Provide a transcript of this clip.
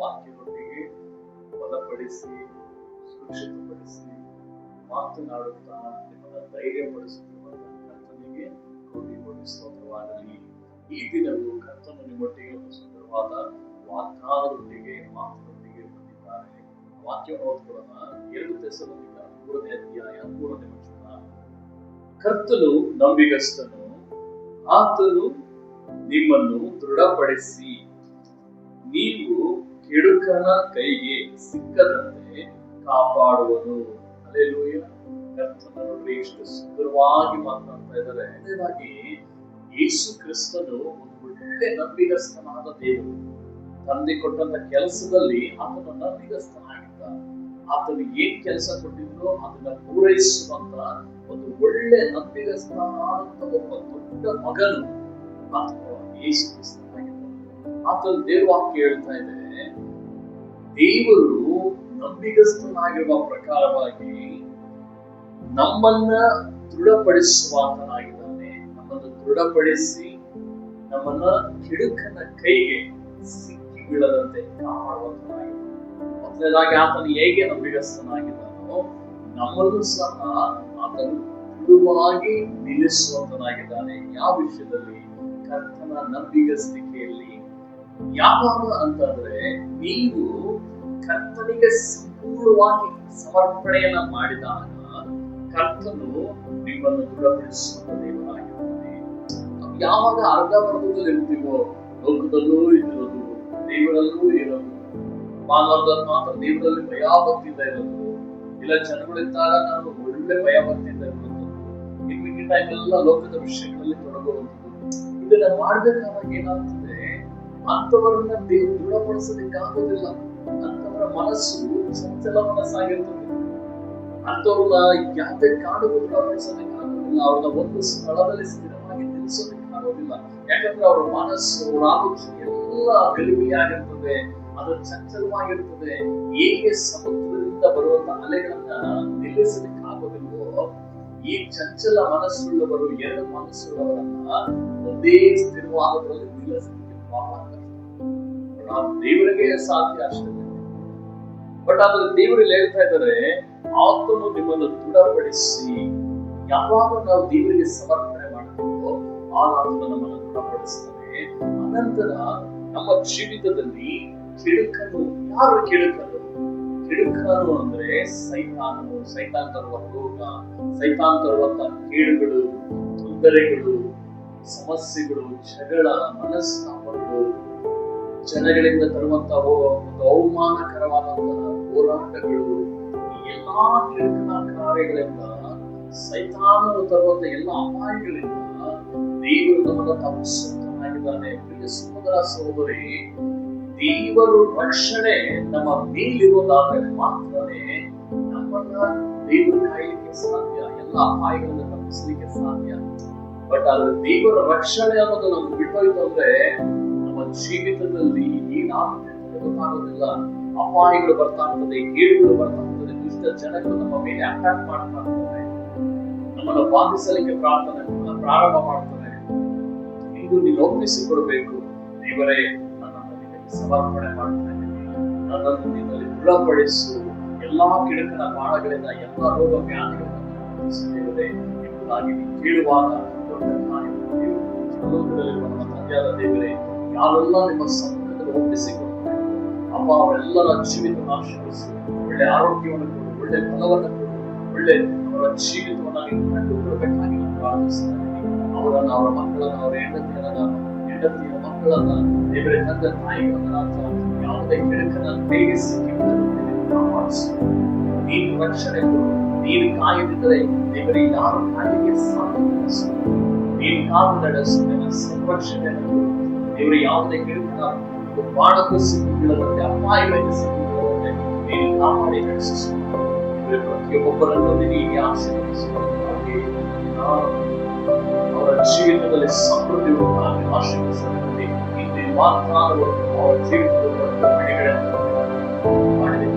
ವಾಕ್ಯದೊಂದಿಗೆ ಬಲಪಡಿಸಿ ಸುರಕ್ಷಿತಪಡಿಸಿ ಮಾತನಾಡುತ್ತಾ ನಿಮ್ಮನ್ನು ಧೈರ್ಯಪಡಿಸುತ್ತಿರುವಂತಹ ಕರ್ತನಿಗೆ ಕೋಟಿ ಸ್ತೋತ್ರವಾಗಲಿ. ಈ ದಿನವೂ ಕರ್ತನು ನಿಮ್ಮೊಟ್ಟಿಗೆ ಒಂದು ಸುಂದರವಾದ ವಾಗ್ದಾನದೊಂದಿಗೆ ಮಾತಿನೊಂದಿಗೆ ಬಂದಿದ್ದಾರೆ. ವಾಕ್ಯವನ್ನು ಓದ್ಕೊಳ್ಳೋಣ. 2 ಥೆಸಲೋನಿಕ 3ನೇ ಅಧ್ಯಾಯ 3ನೇ ವಚನ. ಕರ್ತನು ನಂಬಿಗಸ್ತನು, ಆತನು ನಿಮ್ಮನ್ನು ದೃಢಪಡಿಸಿ ನೀವು ಕೆಡುಕನ ಕೈಗೆ ಸಿಕ್ಕದಂತೆ ಕಾಪಾಡುವನು. ಹಲ್ಲೆಲೂಯಾ. ಕರ್ತನ ನೋಡ್ರಿ ಎಷ್ಟು ಸುಂದರವಾಗಿ ಮಾತನಾಡ್ತಾ ಇದ್ದಾರೆ. ಮೊದಲನೇದಾಗಿ ಯೇಸು ಕ್ರಿಸ್ತನು ಒಂದು ಒಳ್ಳೆ ನಂಬಿಗಸ್ತನಾದ ದೇವರು. ತಂದೆ ಕೊಟ್ಟಂತ ಕೆಲಸದಲ್ಲಿ ಆತನ ನಂಬಿಗಸ್ತನಾಗಿದ್ದ. ಆತನು ಏನ್ ಕೆಲಸ ಕೊಟ್ಟಿದ್ರು ಅದನ್ನ ಪೂರೈಸುವಂತ ಒಂದು ಒಳ್ಳೆ ನಂಬಿಗಸ್ತನಾದಂತ ಒಬ್ಬ ದೊಡ್ಡ ಮಗನು ಆತನು ಯೇಸು ಕ್ರಿಸ್ತನಾಗಿದ್ದ. ಆತನ ದೇವ್ರ ವಾಕ್ಯ ಹೇಳ್ತಾ ಇದೆ, ದೇವರು ನಂಬಿಗಸ್ತನಾಗಿರುವ ಪ್ರಕಾರವಾಗಿ ನಮ್ಮನ್ನ ದೃಢಪಡಿಸುವಾತನಾಗಿದ್ದಾನೆ. ನಮ್ಮನ್ನು ದೃಢಪಡಿಸಿ ನಮ್ಮನ್ನ ಕೆಡುಕನ ಕೈಗೆ ಸಿಕ್ಕಿ ಬೀಳದಂತೆ ಕಾಪಾಡುವಂತನಾಗಿದ್ದಾನೆ. ಮೊದಲನೇದಾಗಿ ಆತನು ಹೇಗೆ ನಂಬಿಗಸ್ತನಾಗಿದ್ದಾನೋ ನಮ್ಮನ್ನು ಸಹ ಆತನು ದೃಢವಾಗಿ ನಿಲ್ಲಿಸುವಂತನಾಗಿದ್ದಾನೆ. ಯಾವ ವಿಷಯದಲ್ಲಿ? ಕರ್ತನ ನಂಬಿಗಸ್ತಿಕೆಯಲ್ಲಿ. ಯಾವಾಗ ಅಂತಂದ್ರೆ ನೀವು ಕರ್ತನಿಗೆ ಸಂಪೂರ್ಣವಾಗಿ ಸಮರ್ಪಣೆಯನ್ನ ಮಾಡಿದಾಗ ಕರ್ತನು ನಿಮ್ಮನ್ನು ದೃಢಪಡಿಸುವ ದೇವರಾಗಿದ್ದಾನೆ. ಯಾವಾಗ ಅರ್ಧವರ್ಧದಲ್ಲಿ ಇರ್ತೀವೋ, ಲೋಕದಲ್ಲೂ ಇರೋದು, ದೇವರಲ್ಲೂ ಇರೋದು, ಮಾನವರಲ್ಲಿ ಮಾತ್ರ ದೇವರಲ್ಲಿ ಭಯಭಕ್ತಿಯಿಂದ ಇರೋದು, ಇಲ್ಲ ಜನಗಳಿದ್ದಾಗ ನಾನು ಒಳ್ಳೆ ಭಯಭಕ್ತಿಯಿಂದ ಇರೋದು, ಇನ್ನು ಟೈಮ್ ಎಲ್ಲ ಲೋಕದ ವಿಷಯಗಳಲ್ಲಿ ತೊಡಗುವಂಥದ್ದು. ಇದನ್ನ ಮಾಡ್ಬೇಕಾದಾಗ ಏನಾಗ್ತದೆ, ಅಂತವರನ್ನ ದೇವರು ದೃಢಪಡಿಸೋದಕ್ಕಾಗೋದಿಲ್ಲ. ಅಂತವರ ಮನಸ್ಸು ಚಂಚಲ ಮನಸ್ಸಾಗಿರ್ತದೆ. ಅಂತವ್ರನ್ನ ಯಾವುದೇ ಕಾರಣಕ್ಕೂ ದೃಢಪಡಿಸೋದಕ್ಕಾಗೋದಿಲ್ಲ. ಅವ್ರನ್ನ ಒಂದು ಸ್ಥಳದಲ್ಲಿ ಸ್ಥಿರವಾಗಿ ನಿಲ್ಲಿಸೋದಕ್ಕಾಗೋದಿಲ್ಲ. ಯಾಕಂದ್ರೆ ಅವ್ರ ಮನಸ್ಸು, ಅವ್ರ ಆಲೋಚನೆ ಎಲ್ಲ ಗಲಿಬಿಯಾಗಿರ್ತದೆ, ಅದು ಚಂಚಲವಾಗಿರ್ತದೆ. ಹೇಗೆ ಸಮುದ್ರದಿಂದ ಬರುವಂತ ಅಲೆಗಳನ್ನ ನಿಲ್ಲಿಸೋದಕ್ಕಾಗೋದಿಲ್ವೋ, ಈ ಚಂಚಲ ಮನಸ್ಸುಳ್ಳವರು, 2 ಮನಸ್ಸುಳ್ಳವರನ್ನ ಒಂದೇ ಸ್ಥಿರವಾದದಲ್ಲಿ ನಿಲ್ಲಿಸಲಿಕ್ಕೆ ಬಹಳ ಕಷ್ಟ. ದೇವರಿಗೆ ಸಾಧ್ಯ ಅಷ್ಟೇ. ಬಟ್ ಆದ್ರೆ ದೇವರಲ್ಲಿ ಹೇಳ್ತಾ ಇದ್ದಾರೆ, ಆತನು ನಿಮ್ಮನ್ನು ದೃಢಪಡಿಸಿ. ಯಾವಾಗ ನಾವು ದೇವರಿಗೆ ಸಮರ್ಪಣೆ ಮಾಡ್ತೀವೋ ಆಗ ಆತನು ನಮ್ಮನ್ನು ದೃಢಪಡಿಸ್ತಾನೆ. ಅನಂತರ ನಮ್ಮ ಜೀವಿತದಲ್ಲಿ ಕೆಡುಕನು, ಯಾರು ಕೆಡುಕನು? ಕೆಡುಕನು ಅಂದ್ರೆ ಸೈತಾನನು. ಸೈತಾನ್ ತರುವ ರೋಗ, ಸೈತಾನ್ ತರುವಂತ ಕೇಡುಗಳು, ತೊಂದರೆಗಳು, ಸಮಸ್ಯೆಗಳು, ಜಗಳ, ಮನಸ್ತಾಪಗಳು, ಜನಗಳಿಂದ ತರುವಂತಹ ಒಂದು ಅವಮಾನಕರವಾದಂತಹ ಹೋರಾಟಗಳು, ಈ ಎಲ್ಲಾ ಕೆಡುಕನ ಕಾರ್ಯಗಳಿಂದ, ಸೈತಾನನು ತರುವಂತ ಎಲ್ಲ ಅಪಾಯಗಳಿಂದ ದೇವರು ನಮ್ಮನ್ನು ತಪ್ಪಿಸುತ್ತಾಗಿದ್ದಾನೆ. ಪ್ರಿಯ ಸಹೋದರ ಸಹೋದರಿ, ದೇವರು ರಕ್ಷಣೆ ನಮ್ಮ ಮೇಲಿರುವುದಾದರೆ ಮಾತ್ರನೇ ನಮ್ಮನ್ನ ದೇವರು ಕಾಯಲಿಕ್ಕೆ ಸಾಧ್ಯ, ಎಲ್ಲ ಅಪಾಯಗಳಿಂದ ತಪ್ಪಿಸಲಿಕ್ಕೆ ಸಾಧ್ಯ. ಬಟ್ ಆದ್ರೆ ದೇವರ ರಕ್ಷಣೆ ಅನ್ನೋದು ನಮ್ಗೆ ಬಿಟ್ಟೋಯ್ತು ಅಂದ್ರೆ ನಮ್ಮ ಜೀವಿತದಲ್ಲಿ ಏನಾಗುತ್ತೆ ಗೊತ್ತಾಗೋದಿಲ್ಲ. ಅಪಾಯಗಳು ಬರ್ತಾ ಇರ್ತದೆ, ಕೇಡುಗಳು ಬರ್ತಾ ಇರ್ತದೆ, ದುಷ್ಟ ಜನಗಳು ನಮ್ಮ ಮೇಲೆ ಅಟ್ಯಾಕ್ ಮಾಡ್ತಾ ಇರ್ತಾರೆ, ನಮ್ಮನ್ನು ಬಾಧಿಸಲಿಕ್ಕೆ ಪ್ರಾರಂಭ ಮಾಡ್ತಾರೆ. ಇದು ನೀನು ಒಪ್ಪಿಸಿಕೊಡ್ಬೇಕು. ದೇವರೇ, ನನ್ನನ್ನು ನಿನಗೆ ಸಮರ್ಪಣೆ ಮಾಡ್ತಾ ಇದ್ದೀನಿ, ನನ್ನನ್ನು ನಿನ್ನಲ್ಲಿ ದೃಢಪಡಿಸು, ಎಲ್ಲಾ ಕೆಡುಕನ ಬಾಣಗಳಿಂದ, ಎಲ್ಲಾ ರೋಗ ವ್ಯಾಧಿಗಳಿಂದ ಎಂಬುದಾಗಿ ಕೇಳುವಾಗ ದೊಡ್ಡ ಕಾರ್ಯ ಲೋಕದಲ್ಲಿರುವ ನಮ್ಮ ತಂದೆಯಾದ ದೇವರೇ, ಯಾರೆಲ್ಲ ನಿಮ್ಮ ಸಮ್ಮುಖದಲ್ಲಿ ಒಪ್ಪಿಸಿಕೊಡ್ತಾರೆ ಅಪ್ಪ, ಅವರೆಲ್ಲರ ಜೀವಿತವನ್ನು ಆಶೀರ್ವದಿಸಿ, ಒಳ್ಳೆ ಆರೋಗ್ಯವನ್ನು ಕೊಡು, ಒಳ್ಳೆ ಫಲವನ್ನು ಕೊಡು, ಒಳ್ಳೆ ಅವರ ಜೀವಿತವನ್ನು ನೀವು ಕಂಡುಕೊಳ್ಬೇಕಾಗಿ ನಾನು ಪ್ರಾರ್ಥಿಸ್ತಾ ಇದ್ದೀನಿ. ಅವರನ್ನ, ಅವರ ಮಕ್ಕಳನ್ನ, ಅವರ ಹೆಂಡತಿಯ ಮಕ್ಕಳನ್ನ, ದೇವರೇ ತಂದೆ ತಾಯಿಗಳನ್ನ ಯಾವುದೇ ಕೆಡುಕನ ಕೈಗೆ ಸಿಕ್ಕಿಬಿಡದಂತೆ ಕಾಪಾಡಿಸು. ನೀನು ರಕ್ಷಣೆ ಕೊಡು. ನೀನು ಕಾಯದಿದ್ದರೆ ದೇವರೇ ಯಾರು ಕಾಯಲಿಕ್ಕೆ ಸಾಧ್ಯ? ನೀನು ಕಾದು ನಡೆಸು, ನಿನ್ನ ಸಂರಕ್ಷಣೆಯನ್ನು ಕೊಡು. ದೇವರೇ, ಯಾವುದೇ ಕೆಡುಕನ ಬಾಣಕ್ಕೂ ಸಿಕ್ಕಿಬಿಡದಂತೆ, ಅಪಾಯಗಳಿಗೆ ಸಿಕ್ಕಿಬಿಡದಂತೆ ನೀನು ಕಾಪಾಡಿ ನಡೆಸು. ಪ್ರತಿಯೊಬ್ಬರನ್ನು ನೀನು ಆಶೀರ್ವದಿಸುವುದಾಗಿ, ಅವರ ಜೀವಿತದಲ್ಲಿ ಸಮೃದ್ಧಿ ಉಂಟಾಗಿ ಆಶೀರ್ವದಿಸುತ್ತದೆ. ಇಂದು ಮಾತನಾಡುವ ಅವರ ಜೀವಿತದಲ್ಲಿ ಬೆಳೆಗಳನ್ನು ಮಾಡಿದ